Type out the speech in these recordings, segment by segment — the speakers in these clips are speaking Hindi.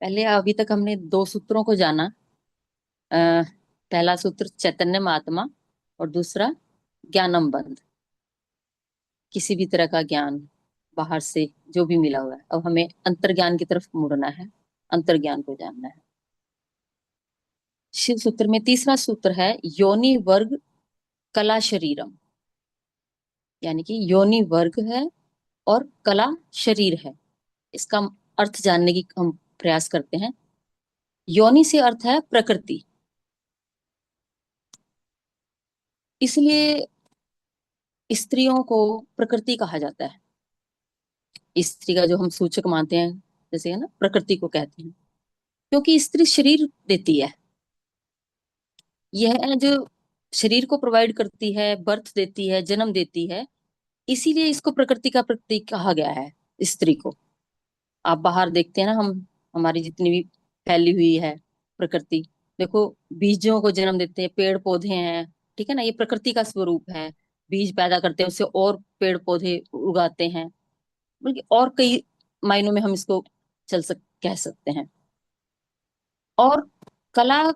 पहले अभी तक हमने दो सूत्रों को जाना। अ, पहला सूत्र चैतन्य महात्मा और दूसरा ज्ञानम बंध। किसी भी तरह का ज्ञान बाहर से जो भी मिला हुआ है, अब हमें अंतर्ज्ञान की तरफ मुड़ना है, अंतर्ज्ञान को जानना है। शिव सूत्र में तीसरा सूत्र है योनि वर्ग कला शरीरम। यानी कि योनि वर्ग है और कला शरीर है। इसका अर्थ जानने की हम प्रयास करते हैं। योनि से अर्थ है प्रकृति। इसलिए स्त्रियों को प्रकृति कहा जाता है। स्त्री का जो हम सूचक मानते हैं, जैसे है ना, प्रकृति को कहते हैं। क्योंकि स्त्री शरीर देती है। यह जो शरीर को प्रोवाइड करती है, बर्थ देती है, जन्म देती है, इसीलिए इसको प्रकृति का प्रतीक कहा गया है स्त्री को। आप बाहर देखते हैं ना, हम हमारी जितनी भी फैली हुई है प्रकृति, देखो, बीजों को जन्म देते हैं, पेड़ पौधे हैं, ठीक है ना, ये प्रकृति का स्वरूप है। बीज पैदा करते हैं, उससे और पेड़ पौधे उगाते हैं। बल्कि और कई मायनों में हम इसको कह सकते हैं। और कला,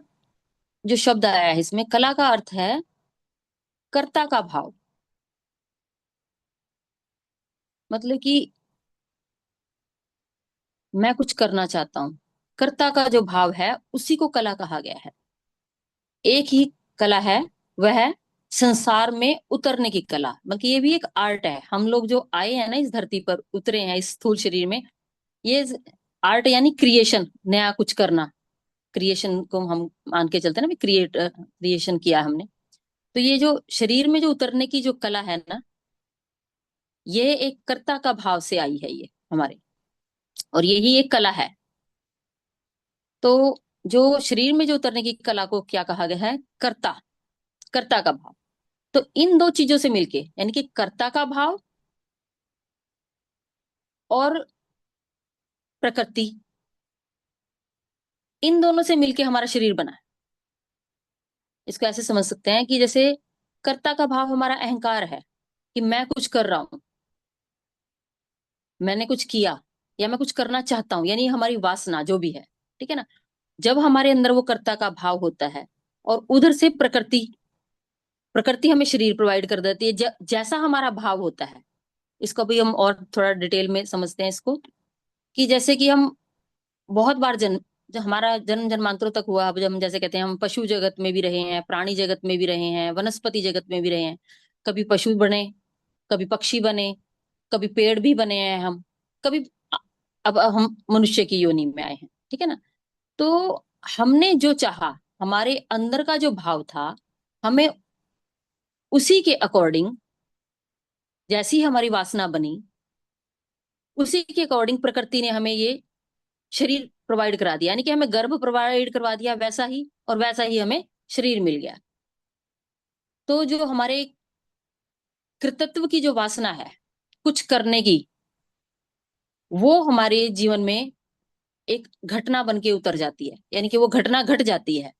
जो शब्द आया है इसमें, कला का अर्थ है कर्ता का भाव। मतलब कि मैं कुछ करना चाहता हूं, कर्ता का जो भाव है उसी को कला कहा गया है। एक ही कला है, वह है संसार में उतरने की कला। बल्कि ये भी एक आर्ट है। हम लोग जो आए हैं ना इस धरती पर, उतरे हैं इस स्थूल शरीर में, ये आर्ट यानी क्रिएशन, नया कुछ करना। क्रिएशन को हम मान के चलते हैं ना, क्रिएशन किया हमने। तो ये जो शरीर में जो उतरने की जो कला है ना, ये एक कर्ता का भाव से आई है ये हमारे, और यही एक कला है। तो जो शरीर में जो उतरने की कला को क्या कहा गया है? कर्ता, कर्ता का भाव। तो इन दो चीजों से मिलके, यानी कि कर्ता का भाव और प्रकृति, इन दोनों से मिलके हमारा शरीर बना है। इसको ऐसे समझ सकते हैं कि जैसे कर्ता का भाव हमारा अहंकार है, कि मैं कुछ कर रहा हूं, मैंने कुछ किया, या मैं कुछ करना चाहता हूं, यानी हमारी वासना जो भी है, ठीक है ना। जब हमारे अंदर वो कर्ता का भाव होता है, और उधर से प्रकृति, प्रकृति हमें शरीर प्रोवाइड कर देती है, जैसा हमारा भाव होता है। इसको भी हम और थोड़ा डिटेल में समझते हैं इसको, कि जैसे कि हम बहुत बार जन्म, जो हमारा जन्म जन्मांतरों तक हुआ, अब जब हम जैसे कहते हैं, हम पशु जगत में भी रहे हैं, प्राणी जगत में भी रहे हैं, वनस्पति जगत में भी रहे हैं। कभी पशु बने, कभी पक्षी बने, कभी पेड़ भी बने हैं हम, कभी अब हम मनुष्य की योनि में आए हैं, ठीक है ना। तो हमने जो चाहा, हमारे अंदर का जो भाव था, हमें उसी के अकॉर्डिंग, जैसी हमारी वासना बनी, उसी के अकॉर्डिंग प्रकृति ने हमें ये शरीर प्रोवाइड करा दिया। यानी कि हमें गर्भ प्रोवाइड करवा दिया वैसा ही, और वैसा ही हमें शरीर मिल गया। तो जो हमारे कृतत्व की जो वासना है, कुछ करने की, वो हमारे जीवन में एक घटना बन के उतर जाती है। यानी कि वो घटना घट जाती है।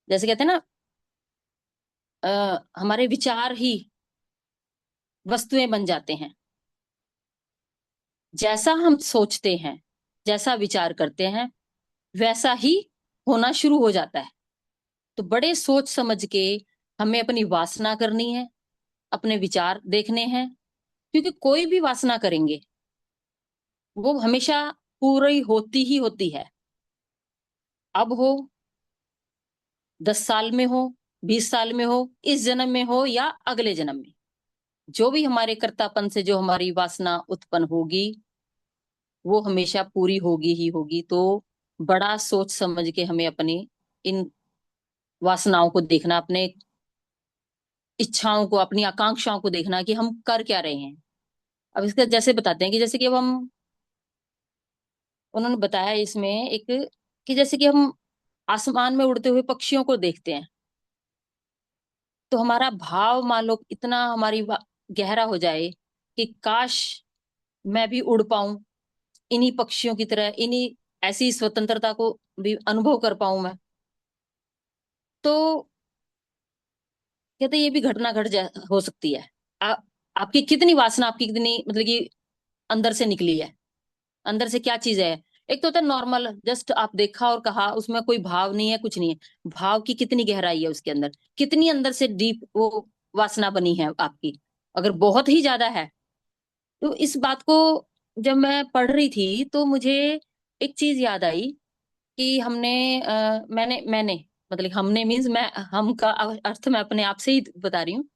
जैसे कहते हैं ना, हमारे विचार ही वस्तुएं बन जाते हैं। जैसा हम सोचते हैं, जैसा विचार करते हैं, वैसा ही होना शुरू हो जाता है। तो बड़े सोच समझ के हमें अपनी वासना करनी है, अपने विचार देखने हैं। क्योंकि कोई भी वासना करेंगे, वो हमेशा पूरी होती ही होती है। अब हो, 10 साल में हो, 20 साल में हो, इस जन्म में हो या अगले जन्म में, जो भी हमारे कर्तापन से जो हमारी वासना उत्पन्न होगी, वो हमेशा पूरी होगी ही होगी। तो बड़ा सोच समझ के हमें अपनी इन वासनाओं को देखना, अपने इच्छाओं को, अपनी आकांक्षाओं को देखना कि हम कर क्या रहे हैं। अब इसका जैसे बताते हैं कि जैसे कि अब हम, उन्होंने बताया इसमें एक, कि जैसे कि हम आसमान में उड़ते हुए पक्षियों को देखते हैं, तो हमारा भाव मान लो इतना गहरा हो जाए कि काश मैं भी उड़ पाऊं, इन्हीं पक्षियों की तरह, इन्हीं ऐसी स्वतंत्रता को भी अनुभव कर पाऊं मैं। तो कहते ये भी घटना हो सकती है। आ, आपकी कितनी वासना, आपकी कितनी, मतलब कि अंदर से निकली है, अंदर से क्या चीज है, एक तो होता है नॉर्मल, जस्ट आप देखा और कहा, उसमें कोई भाव नहीं है, कुछ नहीं है। भाव की कितनी गहराई है उसके अंदर, कितनी अंदर से डीप वो वासना बनी है आपकी, अगर बहुत ही ज्यादा है। तो इस बात को जब मैं पढ़ रही थी तो मुझे एक चीज याद आई कि हमने मैंने मतलब हमने मीन्स मैं, हम का अर्थ मैं अपने आप से ही बता रही हूँ।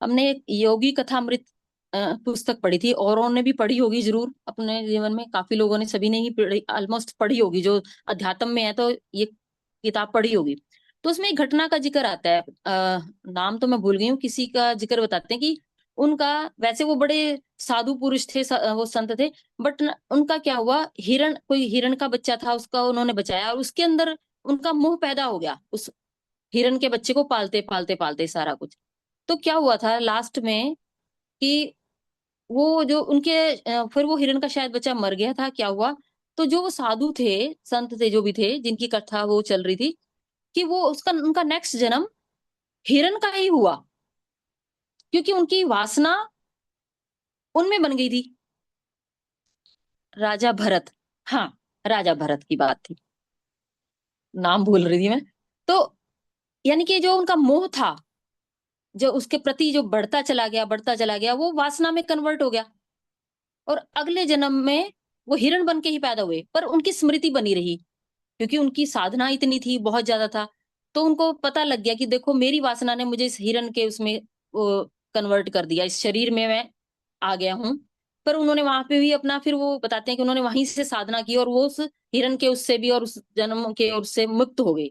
हमने एक योगी कथामृत पुस्तक पढ़ी थी, औरों ने भी पढ़ी होगी जरूर अपने जीवन में, काफी लोगों ने, सभी ने ही पढ़ी, ऑलमोस्ट पढ़ी होगी जो अध्यात्म में है, तो ये किताब पढ़ी होगी। तो उसमें एक घटना का जिक्र आता है, नाम तो मैं भूल गई हूँ, किसी का जिक्र बताते हैं कि उनका, वैसे वो बड़े साधु पुरुष थे, वो संत थे, बट उनका क्या हुआ, हिरण, कोई हिरण का बच्चा था, उसका उन्होंने बचाया, और उसके अंदर उनका मोह पैदा हो गया उस हिरण के बच्चे को पालते पालते पालते सारा कुछ। तो क्या हुआ था लास्ट में कि वो जो उनके फिर वो हिरण का शायद बच्चा मर गया था, क्या हुआ, तो जो वो साधु थे, संत थे, जो भी थे, जिनकी कथा वो चल रही थी, कि वो उसका उनका नेक्स्ट जन्म हिरण का ही हुआ, क्योंकि उनकी वासना उनमें बन गई थी। राजा भरत, हाँ, राजा भरत की बात थी, नाम भूल रही थी मैं। तो यानी कि जो उनका मोह था, जो उसके प्रति जो बढ़ता चला गया, बढ़ता चला गया, वो वासना में कन्वर्ट हो गया, और अगले जन्म में वो हिरण बन के ही पैदा हुए, पर उनकी स्मृति बनी रही, क्योंकि उनकी साधना इतनी थी, बहुत ज्यादा था। तो उनको पता लग गया कि देखो, मेरी वासना ने मुझे इस हिरण के उसमें वो कन्वर्ट कर दिया, इस शरीर में मैं आ गया हूँ। पर उन्होंने वहां पे भी अपना, फिर वो बताते हैं कि उन्होंने वहीं से साधना की, और वो उस हिरण के उससे भी, और उस जन्म के उससे मुक्त हो गई।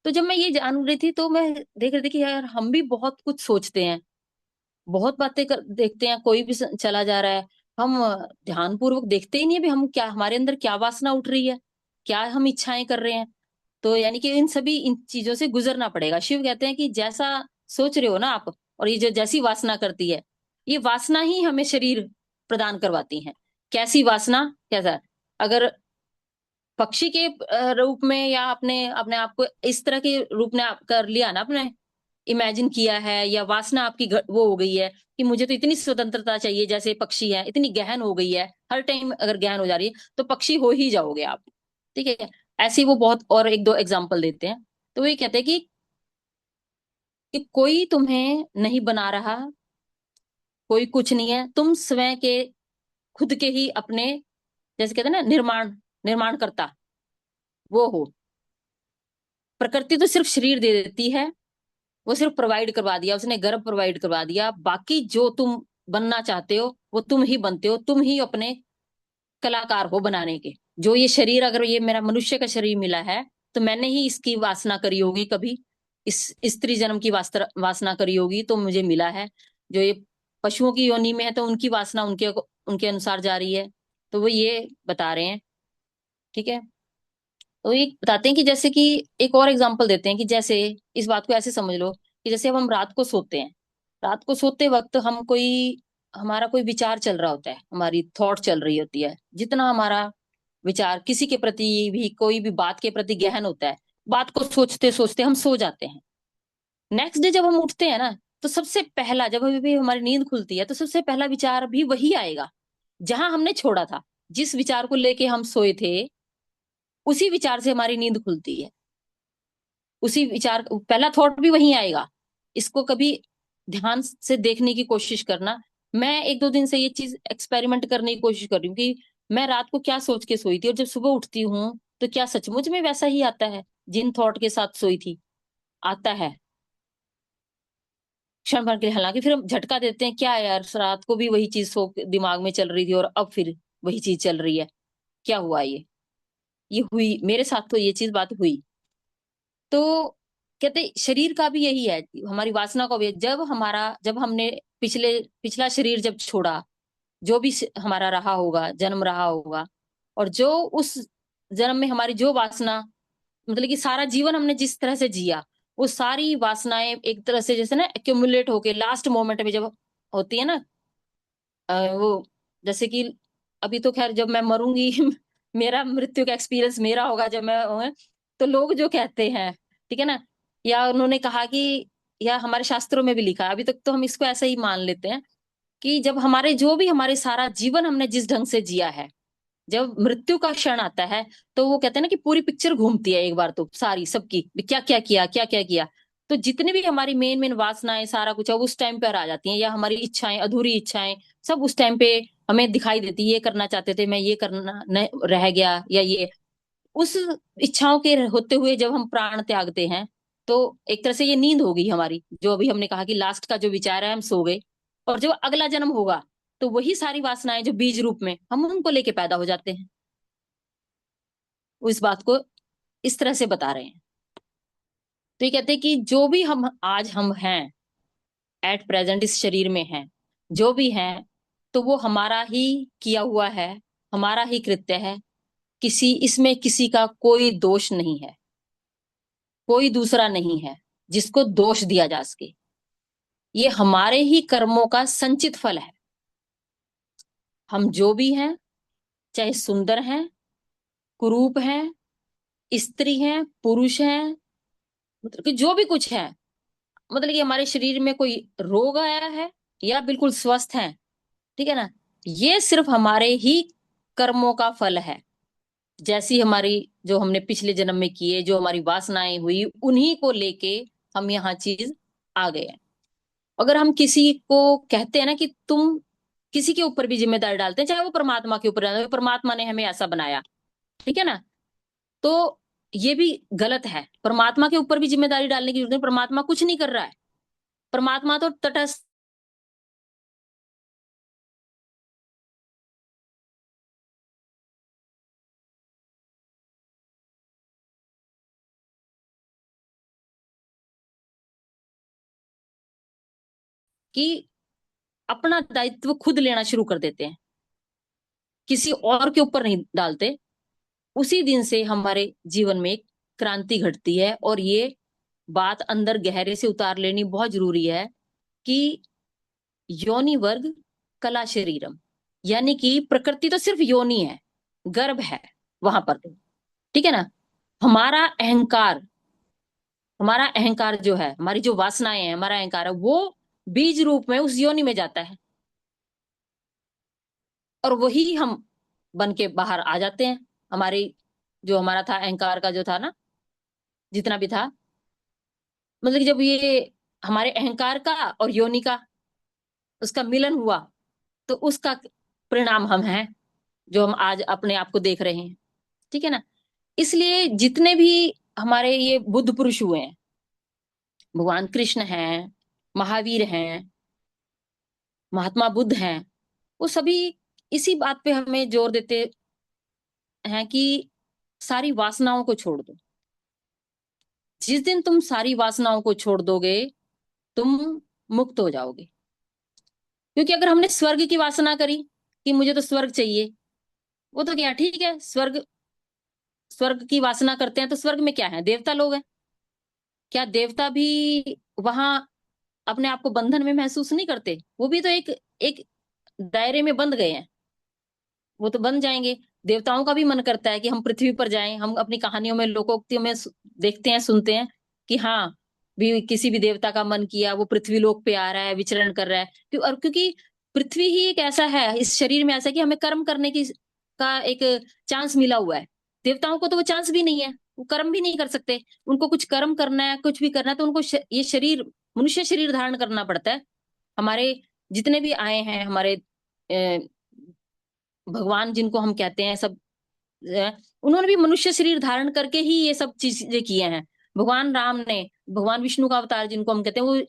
तो जब मैं ये जान रही थी तो मैं देख रही थी कि यार, हम भी बहुत कुछ सोचते हैं, बहुत बातें देखते हैं, कोई भी चला जा रहा है, हम ध्यान पूर्वक देखते ही नहीं है भी हम क्या, हमारे अंदर क्या वासना उठ रही है, क्या हम इच्छाएं कर रहे हैं। तो यानी कि इन चीजों से गुजरना पड़ेगा। शिव कहते हैं कि जैसा सोच रहे हो ना आप, और ये जो जैसी वासना करती है, ये वासना ही हमें शरीर प्रदान करवाती है। कैसी वासना, कैसा, अगर पक्षी के रूप में, या अपने अपने आप को इस तरह के रूप में आप कर लिया ना, आपने इमेजिन किया है, या वासना आपकी वो हो गई है कि मुझे तो इतनी स्वतंत्रता चाहिए, जैसे पक्षी है, इतनी गहन हो गई है, हर टाइम अगर गहन हो जा रही है तो पक्षी हो ही जाओगे आप। ठीक है। ऐसे ही वो बहुत और एक दो एग्जाम्पल देते हैं। तो वो ये कहते हैं कि कोई तुम्हें नहीं बना रहा, कोई कुछ नहीं है, तुम स्वयं के, खुद के ही अपने, जैसे कहते हैं ना, निर्माण करता वो हो। प्रकृति तो सिर्फ शरीर दे देती है, वो सिर्फ प्रोवाइड करवा दिया उसने, गर्भ प्रोवाइड करवा दिया, बाकी जो तुम बनना चाहते हो वो तुम ही बनते हो, तुम ही अपने कलाकार हो बनाने के। जो ये शरीर, अगर ये मेरा मनुष्य का शरीर मिला है, तो मैंने ही इसकी वासना करी होगी कभी, इस स्त्री जन्म की वासना करी होगी तो मुझे मिला है। जो ये पशुओं की योनि में है तो उनकी वासना उनके उनके अनुसार जा रही है। तो वो ये बता रहे हैं। ठीक है। तो ये बताते हैं कि जैसे कि एक और एग्जांपल देते हैं कि जैसे, इस बात को ऐसे समझ लो कि जैसे अब हम रात को सोते हैं, रात को सोते वक्त हम कोई, हमारा कोई विचार चल रहा होता है, हमारी थॉट चल रही होती है, जितना हमारा विचार किसी के प्रति भी, कोई भी बात के प्रति गहन होता है, बात को सोचते सोचते हम सो जाते हैं। नेक्स्ट डे जब हम उठते हैं ना, तो सबसे पहला, जब अभी भी हमारी नींद खुलती है, तो सबसे पहला विचार भी वही आएगा जहां हमने छोड़ा था। जिस विचार को लेके हम सोए थे, उसी विचार से हमारी नींद खुलती है, उसी विचार, पहला थॉट भी वही आएगा। इसको कभी ध्यान से देखने की कोशिश करना। मैं एक दो दिन से ये चीज एक्सपेरिमेंट करने की कोशिश कर रही हूँ कि मैं रात को क्या सोच के सोई थी, और जब सुबह उठती हूँ तो क्या सचमुच में वैसा ही आता है जिन थॉट के साथ सोई थी, आता है क्षण भर के लिए। हालांकि फिर हम झटका देते हैं, क्या है यार, रात को भी वही चीज सो दिमाग में चल रही थी, और अब फिर वही चीज चल रही है, क्या हुआ ये हुई मेरे साथ, तो ये चीज बात हुई। तो कहते शरीर का भी यही है, हमारी वासना का भी है। जब हमने पिछला शरीर जब छोड़ा, जो भी हमारा रहा होगा, जन्म रहा होगा, और जो उस जन्म में हमारी जो वासना, मतलब कि सारा जीवन हमने जिस तरह से जिया, वो सारी वासनाएं एक तरह से जैसे ना एक्यूमुलेट होके लास्ट मोमेंट में जब होती है ना, वो, जैसे कि अभी तो खैर जब मैं मरूंगी मेरा मृत्यु का एक्सपीरियंस मेरा होगा जब मैं तो लोग जो कहते हैं, ठीक है ना, या उन्होंने कहा कि, या हमारे शास्त्रों में भी लिखा है, अभी तक तो हम इसको ऐसा ही मान लेते हैं कि जब हमारे जो भी हमारे सारा जीवन हमने जिस ढंग से जिया है, जब मृत्यु का क्षण आता है तो वो कहते हैं ना कि पूरी पिक्चर घूमती है एक बार, तो सारी सबकी क्या क्या किया, क्या क्या किया। तो जितने भी हमारी मेन मेन वासनाएं सारा कुछ है, वो उस टाइम पर आ जाती हैं, या हमारी इच्छाएं, अधूरी इच्छाएं सब उस टाइम पे हमें दिखाई देती, ये करना चाहते थे, मैं ये करना न रह गया, या ये उस इच्छाओं के होते हुए जब हम प्राण त्यागते हैं, तो एक तरह से ये नींद हो गई हमारी, जो अभी हमने कहा कि लास्ट का जो विचार है, हम सो गए। और जब अगला जन्म होगा तो वही सारी वासनाएं जो बीज रूप में हम उनको लेके पैदा हो जाते हैं। वो इस बात को इस तरह से बता रहे हैं। तो ये कहते हैं कि जो भी हम आज हम हैं, एट प्रेजेंट इस शरीर में हैं, जो भी हैं, तो वो हमारा ही किया हुआ है, हमारा ही कृत्य है। किसी इसमें किसी का कोई दोष नहीं है, कोई दूसरा नहीं है जिसको दोष दिया जा सके। ये हमारे ही कर्मों का संचित फल है। हम जो भी हैं, चाहे सुंदर हैं, कुरूप हैं, स्त्री हैं, पुरुष हैं, मतलब कि जो भी कुछ है, मतलब कि हमारे शरीर में कोई रोग आया है या बिल्कुल स्वस्थ है, ठीक है ना, ये सिर्फ हमारे ही कर्मों का फल है। जैसी हमारी, जो हमने पिछले जन्म में किए, जो हमारी वासनाएं हुई, उन्हीं को लेके हम यहाँ चीज आ गए हैं। अगर हम किसी को कहते हैं ना कि तुम किसी के ऊपर भी जिम्मेदारी डालते हैं, चाहे वो परमात्मा के ऊपर डालते हैं, परमात्मा ने हमें ऐसा बनाया, ठीक है ना, तो ये भी गलत है। परमात्मा के ऊपर भी जिम्मेदारी डालने की जरूरत नहीं, परमात्मा कुछ नहीं कर रहा है। परमात्मा तो तटस्थ कि अपना दायित्व खुद लेना शुरू कर देते हैं, किसी और के ऊपर नहीं डालते। उसी दिन से हमारे जीवन में एक क्रांति घटती है। और ये बात अंदर गहरे से उतार लेनी बहुत जरूरी है कि योनि वर्ग कला शरीरम, यानी कि प्रकृति तो सिर्फ योनि है, गर्भ है वहां पर तो, ठीक है ना। हमारा अहंकार, हमारा अहंकार जो है, हमारी जो वासनाएं हैं, हमारा अहंकार है, वो बीज रूप में उस योनि में जाता है, और वही हम बन के बाहर आ जाते हैं। हमारी जो हमारा था अहंकार का जो था ना, जितना भी था, मतलब कि जब ये हमारे अहंकार का और योनि का उसका मिलन हुआ, तो उसका परिणाम हम हैं, जो हम आज अपने आप को देख रहे हैं, ठीक है ना। इसलिए जितने भी हमारे ये बुद्ध पुरुष हुए हैं, भगवान कृष्ण हैं, महावीर हैं, महात्मा बुद्ध हैं, वो सभी इसी बात पे हमें जोर देते हैं कि सारी वासनाओं को छोड़ दो। जिस दिन तुम सारी वासनाओं को छोड़ दोगे, तुम मुक्त हो जाओगे। क्योंकि अगर हमने स्वर्ग की वासना करी कि मुझे तो स्वर्ग चाहिए, वो तो क्या ठीक है, स्वर्ग, स्वर्ग की वासना करते हैं तो स्वर्ग में क्या है, देवता लोग हैं। क्या देवता भी वहां अपने आप को बंधन में महसूस नहीं करते? वो भी तो एक एक दायरे में बंध गए हैं, वो तो बन जाएंगे। देवताओं का भी मन करता है कि हम पृथ्वी पर जाएं। हम अपनी कहानियों में, लोकोक्तियों में देखते हैं, सुनते हैं कि हाँ, भी किसी भी देवता का मन किया, वो पृथ्वी लोक पे आ रहा है, विचरण कर रहा है। और क्योंकि पृथ्वी ही एक ऐसा है, इस शरीर में ऐसा है कि हमें कर्म करने की का एक चांस मिला हुआ है। देवताओं को तो वो चांस भी नहीं है, वो कर्म भी नहीं कर सकते। उनको कुछ कर्म करना है, कुछ भी करना है, तो उनको ये शरीर, मनुष्य शरीर धारण करना पड़ता है। हमारे जितने भी आए हैं, हमारे भगवान जिनको हम कहते हैं सब, अ, उन्होंने भी मनुष्य शरीर धारण करके ही ये सब चीजें किए हैं। भगवान राम ने, भगवान विष्णु का अवतार जिनको हम कहते हैं, वो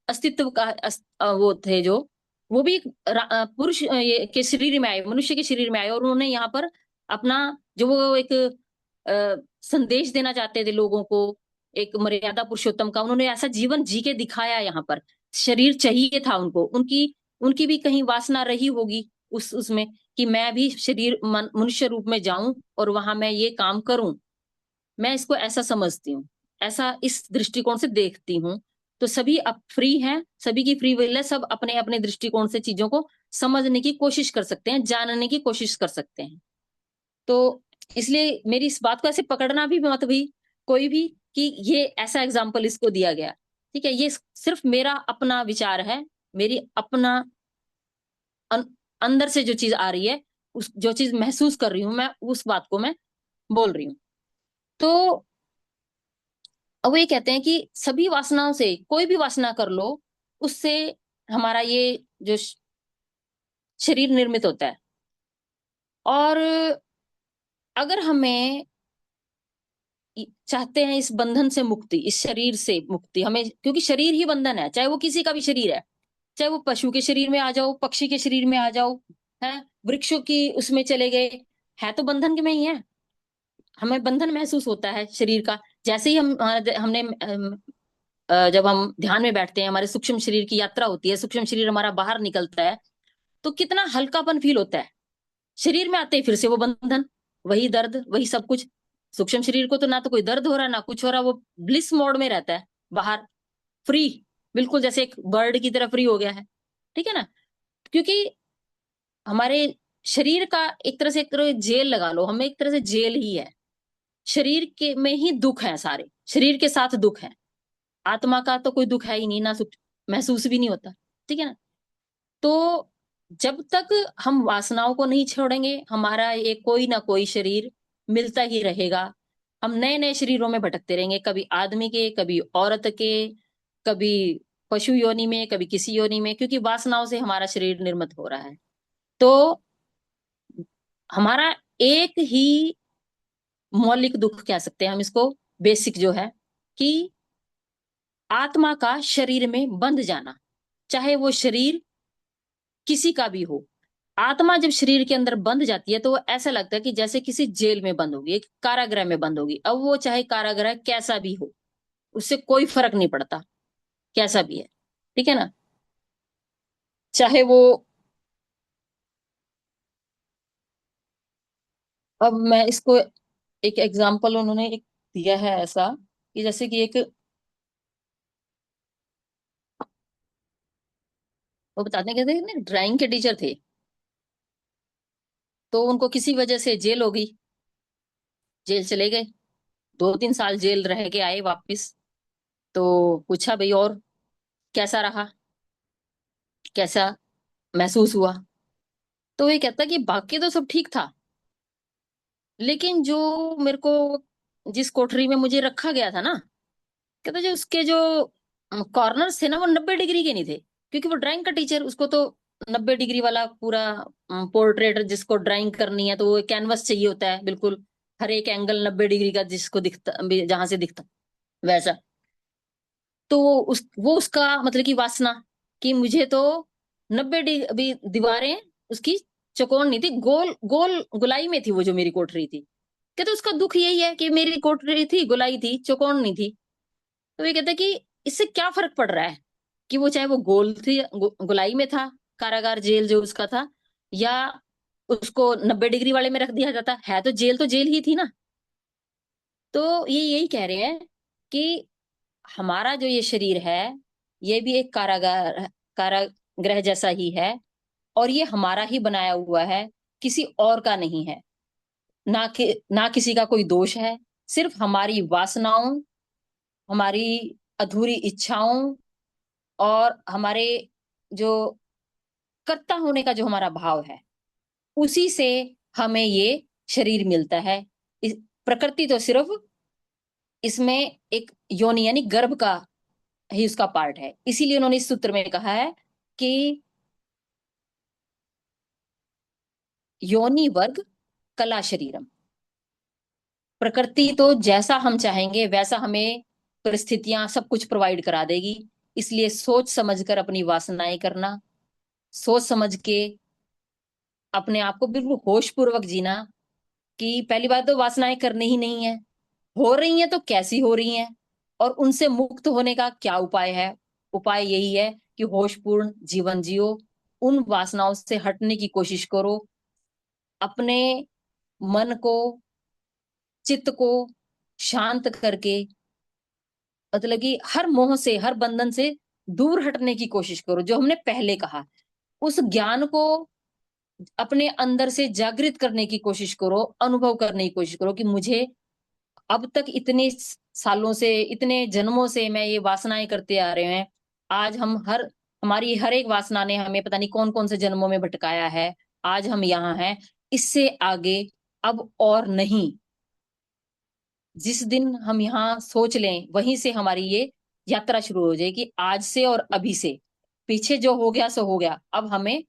अस्तित्व का वो थे जो, वो भी एक पुरुष के शरीर में आए, मनुष्य के शरीर में आए, और उन्होंने यहाँ पर अपना जो वो एक संदेश देना चाहते थे लोगों को, एक मर्यादा पुरुषोत्तम का, उन्होंने ऐसा जीवन जी के दिखाया। यहाँ पर शरीर चाहिए था उनको, उनकी उनकी भी कहीं वासना रही होगी उस उसमें, कि मैं भी शरीर मनुष्य रूप में जाऊं और वहां मैं ये काम करूं। मैं इसको ऐसा समझती हूँ, ऐसा इस दृष्टिकोण से देखती हूँ। तो सभी अब फ्री हैं, सभी की फ्री विल है, सब अपने अपने दृष्टिकोण से चीजों को समझने की कोशिश कर सकते हैं, जानने की कोशिश कर सकते हैं। तो इसलिए मेरी इस बात को ऐसे पकड़ना भी मत भी कोई भी, कि ये ऐसा एग्जाम्पल इसको दिया गया, ठीक है, ये सिर्फ मेरा अपना विचार है, मेरी अपना अंदर से जो चीज आ रही है, उस जो चीज महसूस कर रही हूँ मैं, उस बात को मैं बोल रही हूँ। तो अब वो ये कहते हैं कि सभी वासनाओं से कोई भी वासना कर लो, उससे हमारा ये जो शरीर निर्मित होता है। और अगर हमें चाहते हैं इस बंधन से मुक्ति, इस शरीर से मुक्ति हमें, क्योंकि शरीर ही बंधन है, चाहे वो किसी का भी शरीर है, चाहे वो पशु के शरीर में आ जाओ, पक्षी के शरीर में आ जाओ, है वृक्षों की उसमें चले गए, है तो बंधन में ही है। हमें बंधन महसूस होता है शरीर का। जैसे ही हमने जब हम ध्यान में बैठते हैं, हमारे सूक्ष्म शरीर की यात्रा होती है, सूक्ष्म शरीर हमारा बाहर निकलता है, तो कितना हल्कापन फील होता है। शरीर में आते ही फिर से वो बंधन, वही दर्द, वही सब कुछ। सूक्ष्म शरीर को तो ना तो कोई दर्द हो रहा ना कुछ हो रहा, वो ब्लिस मोड में रहता है, बाहर फ्री, बिल्कुल जैसे एक बर्ड की तरह फ्री हो गया है। ठीक है ना? क्योंकि हमारे शरीर का एक तरह जेल लगा लो, हमें एक तरह से जेल ही है। शरीर के में ही दुख है, सारे शरीर के साथ दुख है। आत्मा का तो कोई दुख है ही नहीं, ना सुख महसूस भी नहीं होता। ठीक है ना? तो जब तक हम वासनाओं को नहीं छोड़ेंगे, हमारा ये कोई ना कोई शरीर मिलता ही रहेगा। हम नए नए शरीरों में भटकते रहेंगे, कभी आदमी के, कभी औरत के, कभी पशु योनि में, कभी किसी योनि में, क्योंकि वासनाओं से हमारा शरीर निर्मित हो रहा है। तो हमारा एक ही मौलिक दुख कह सकते हैं हम इसको, बेसिक जो है, कि आत्मा का शरीर में बंध जाना, चाहे वो शरीर किसी का भी हो। आत्मा जब शरीर के अंदर बंध जाती है तो वो ऐसा लगता है कि जैसे किसी जेल में बंद होगी, एक कारागृह में बंद होगी। अब वो चाहे कारागृह कैसा भी हो, उससे कोई फर्क नहीं पड़ता, कैसा भी है। ठीक है ना? चाहे वो, अब मैं इसको एक एग्जाम्पल उन्होंने एक दिया है ऐसा, कि जैसे कि एक, वो बताते हैं, कहते हैं ड्राइंग के टीचर थे, तो उनको किसी वजह से जेल हो गई, जेल चले गए, 2-3 साल जेल रह के आए वापिस। तो पूछा भाई और कैसा रहा, कैसा महसूस हुआ? तो ये कहता कि बाकी तो सब ठीक था, लेकिन जो मेरे को, जिस कोठरी में मुझे रखा गया था ना, कहता जो उसके जो कॉर्नर्स थे ना, वो 90 डिग्री के नहीं थे। क्योंकि वो ड्राइंग का टीचर, उसको तो 90 डिग्री वाला पूरा पोर्ट्रेट जिसको ड्राइंग करनी है, तो वो कैनवस चाहिए होता है बिल्कुल, हर एक एंगल 90 डिग्री का, जिसको दिखता, जहां से दिखता वैसा। तो वो उसका मतलब कि वासना, कि मुझे तो 90 डिग्री, अभी दीवारें उसकी चौकोन नहीं थी, गोल गोल गुलाई में थी वो जो मेरी कोठरी थी। कहते उसका दुख यही है कि मेरी कोठरी थी, गुलाई थी, चौकोन नहीं थी। तो ये कहते कि इससे क्या फर्क पड़ रहा है, कि वो चाहे वो गोल थी, गुलाई में था, कारागार जेल जो उसका था, या उसको 90 डिग्री वाले में रख दिया जाता, है तो जेल ही थी ना। तो ये यही कह रहे हैं कि हमारा जो ये शरीर है, ये भी एक कारागृह जैसा ही है, और ये हमारा ही बनाया हुआ है, किसी और का नहीं है। ना किसी का कोई दोष है, सिर्फ हमारी वासनाओं, हमारी अधूरी इच्छाओं, और हमारे जो कर्ता होने का जो हमारा भाव है, उसी से हमें ये शरीर मिलता है। इस प्रकृति तो सिर्फ इसमें एक योनि यानी गर्भ का ही उसका पार्ट है। इसीलिए उन्होंने इस सूत्र में कहा है कि योनि वर्ग कला शरीरम। प्रकृति तो जैसा हम चाहेंगे वैसा हमें परिस्थितियां सब कुछ प्रोवाइड करा देगी। इसलिए सोच समझ कर अपनी वासनाएं करना, सोच समझ के अपने आप को बिल्कुल होश पूर्वक जीना, कि पहली बात तो वासनाएं करनी ही नहीं है, हो रही हैं तो कैसी हो रही हैं, और उनसे मुक्त होने का क्या उपाय है। उपाय यही है कि होशपूर्ण जीवन जियो, उन वासनाओं से हटने की कोशिश करो, अपने मन को, चित्त को शांत करके, मतलब कि हर मोह से, हर बंधन से दूर हटने की कोशिश करो। जो हमने पहले कहा, उस ज्ञान को अपने अंदर से जागृत करने की कोशिश करो, अनुभव करने की कोशिश करो, कि मुझे अब तक इतने सालों से, इतने जन्मों से मैं ये वासनाएं करते आ रहे हैं। आज हम हमारी हर एक वासना ने हमें पता नहीं कौन कौन से जन्मों में भटकाया है, आज हम यहाँ हैं। इससे आगे अब और नहीं। जिस दिन हम यहाँ सोच लें वहीं से हमारी ये यात्रा शुरू हो जाएगी, आज से और अभी से। पीछे जो हो गया सो हो गया, अब हमें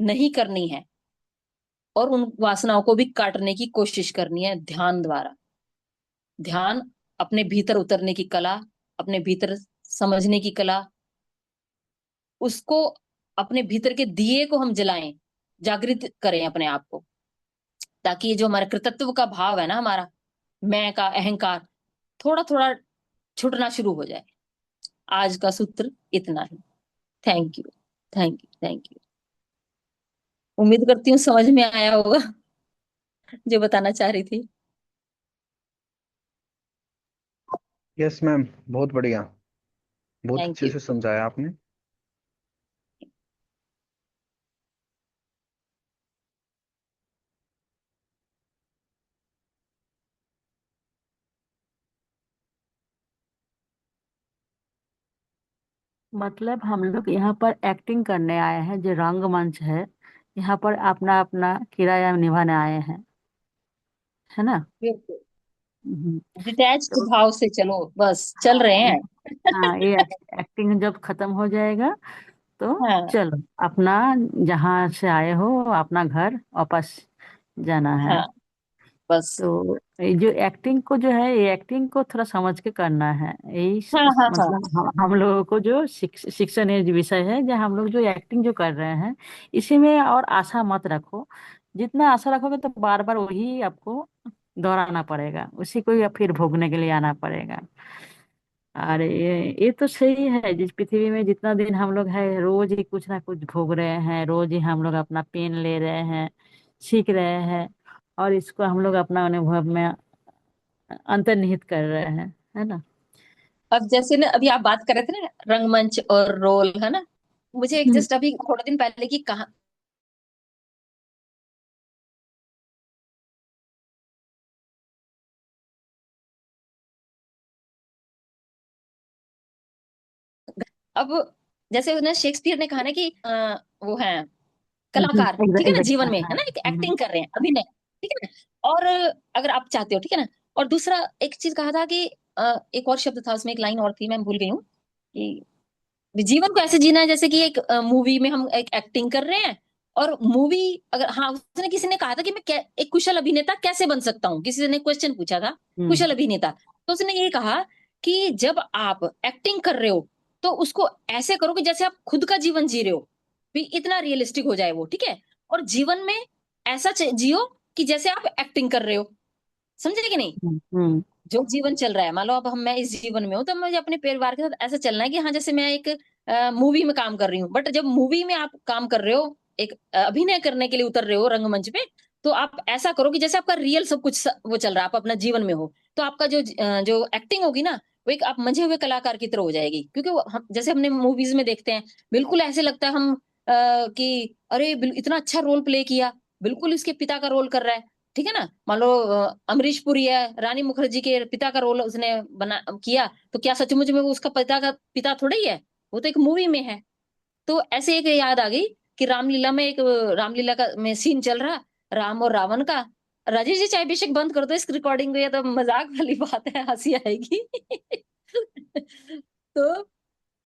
नहीं करनी है। और उन वासनाओं को भी काटने की कोशिश करनी है ध्यान द्वारा। ध्यान, अपने भीतर उतरने की कला, अपने भीतर समझने की कला, उसको, अपने भीतर के दिए को हम जलाएं, जागृत करें अपने आप को, ताकि ये जो हमारा कृतत्व का भाव है ना, हमारा मैं का अहंकार, थोड़ा थोड़ा छूटना शुरू हो जाए। आज का सूत्र इतना ही। Thank you, thank you, thank you. उम्मीद करती हूँ समझ में आया होगा जो बताना चाह रही थी। यस मैम, बहुत बढ़िया। बहुत थैंक अच्छे यू। से समझाया आपने। मतलब हम लोग यहाँ पर एक्टिंग करने आए हैं, जो रंगमंच है, यहाँ पर अपना अपना किराया निभाने आए हैं, है ना। बिल्कुल हम्म। डिटैच्ड तो भाव से चलो, बस चल रहे हाँ, हैं। हाँ, ये एक्टिंग जब खत्म हो जाएगा तो हाँ, चलो अपना, जहाँ से आए हो अपना घर वापस जाना है। हाँ, बस। तो ये जो एक्टिंग को जो है, ये एक्टिंग को थोड़ा समझ के करना है। यही हाँ, हाँ, हाँ, मतलब हम लोगों को जो शिक्षण ये जो विषय है, जहाँ हम लोग जो एक्टिंग जो कर रहे हैं, इसी में और आशा मत रखो। जितना आशा रखोगे तो बार बार वही आपको दोहराना पड़ेगा, उसी को ही फिर भोगने के लिए आना पड़ेगा। अरे ये तो सही है, जिस पृथ्वी में जितना दिन हम लोग है, रोज ही कुछ ना कुछ भोग रहे हैं, रोज ही हम लोग अपना पेन ले रहे हैं, सीख रहे हैं, और इसको हम लोग अपना अनुभव में अंतर्निहित कर रहे हैं, है ना। अब जैसे ना, अभी आप बात कर रहे थे ना रंगमंच और रोल, है ना, मुझे एक हम्म। जस्ट अभी थोड़े दिन पहले की कहा। अब जैसे उसने शेक्सपियर ने कहा ना कि वो है कलाकार, ठीक है ना, एग्जैक्ट, जीवन हाँ, में है हाँ। ना, एक एक्टिंग कर रहे हैं, अभिनय, ठीक है ना। और अगर आप चाहते हो, ठीक है ना। और दूसरा एक चीज कहा था कि एक और शब्द था उसमें, एक लाइन और थी, मैं भूल गई हूँ कि जीवन को ऐसे जीना है जैसे कि एक मूवी में हम एक एक्टिंग कर रहे हैं। और मूवी, अगर, हाँ, उसने, किसी ने कहा था कि मैं एक कुशल अभिनेता कैसे बन सकता हूँ, किसी ने क्वेश्चन पूछा था, हम्म। कुशल अभिनेता। तो उसने ये कहा कि जब आप एक्टिंग कर रहे हो तो उसको ऐसे करो कि जैसे आप खुद का जीवन जी रहे हो, भी इतना रियलिस्टिक हो जाए वो, ठीक है। और जीवन में ऐसा जियो कि जैसे आप एक्टिंग कर रहे हो, समझे कि नहीं। हम्म। हम्म। जो जीवन चल रहा है, मान लो अब हम, मैं इस जीवन में हूँ, तो मुझे अपने परिवार के साथ ऐसा चलना है कि हाँ, जैसे मैं एक मूवी में काम कर रही हूँ। बट जब मूवी में आप काम कर रहे हो, एक अभिनय करने के लिए उतर रहे हो रंगमंच पे, तो आप ऐसा करो कि जैसे आपका रियल सब कुछ वो चल रहा है, आप अपना जीवन में हो। तो आपका जो एक्टिंग होगी ना, वो एक आप मंझे हुए कलाकार की तरह हो जाएगी, क्योंकि हम जैसे हमने मूवीज में देखते हैं, बिल्कुल ऐसे लगता है हम कि अरे इतना अच्छा रोल प्ले किया, बिल्कुल इसके पिता का रोल कर रहा है, ठीक है ना। मान लो अमरीश पुरी है, रानी मुखर्जी के पिता का रोल उसने बना किया, तो क्या सचमुच में वो उसका पिता थोड़ा ही है, वो तो एक मूवी में है। तो ऐसे एक याद आ गई कि रामलीला में, एक रामलीला का में सीन चल रहा, राम और रावण का। राजेश जी चाय बेशक बंद कर दो इस रिकॉर्डिंग को, ये तो मजाक वाली बात है, हंसी आएगी तो